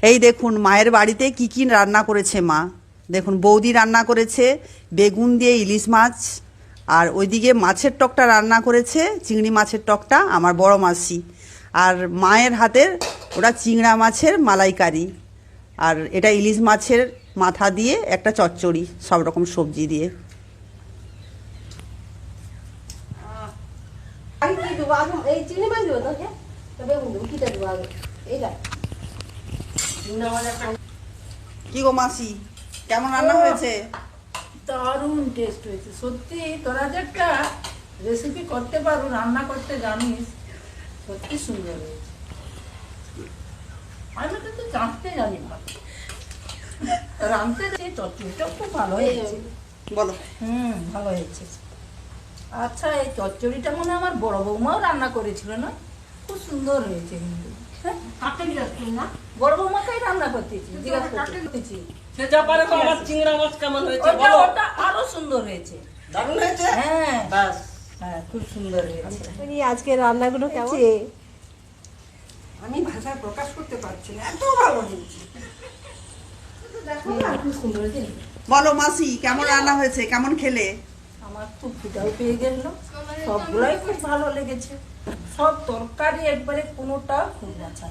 এই দেখুন মায়ের বাড়িতে কি কি রান্না করেছে মা। দেখুন বৌদি রান্না করেছে বেগুন দিয়ে ইলিশ মাছ, আর ওইদিকে মাছের টকটা রান্না করেছে, চিংড়ি মাছের টকটা আমার বড় মাসি, আর মায়ের হাতের ওটা চিংড়া মাছের মালাইকারি, আর এটা ইলিশ মাছের মাথা দিয়ে একটা চচ্চড়ি, সব রকম সবজি দিয়ে। কি গো মাসি, কেমন রান্না হয়েছে? দারুণ টেস্ট হয়েছে সত্যি। তোরা যে একটা রেসিপি করতে পারো, রান্না করতে জানিস, সত্যি সুন্দর হয়েছে। আমি কিন্তু জানতে জানি না, রাঁধতে জানি। চচ্চড়িটা খুব ভালো হয়েছে। বলো। ভালো হয়েছে। আচ্ছা, এই চচ্চড়িটা মনে হয় আমার বড় বৌমাও রান্না করেছিল না? খুব সুন্দর হয়েছে কিন্তু। না, বড় বৌমাকেই রান্না করতেছি, জিজ্ঞাসা করতেছি। সেটা পারে তো আমার চিংড়া মাছ কেমন হয়েছে বলো? ওটা আরো সুন্দর হয়েছে। দারুণ হয়েছে। হ্যাঁ বাস, হ্যাঁ, খুব সুন্দর হয়েছে। আজকে রান্নাগুলো কেমন? আমি ভাষায় প্রকাশ করতে পারছি না, এত ভালো হয়েছে। খুব সুন্দর হয়েছে। বলো মাসি, কেমন রান্না হয়েছে, কেমন খেলে? আমার খুব খিদাও পেয়ে গেল, সবগুলাই খুব ভালো লেগেছে। সব তরকারি একবারে কোনোটা খুব বাছা।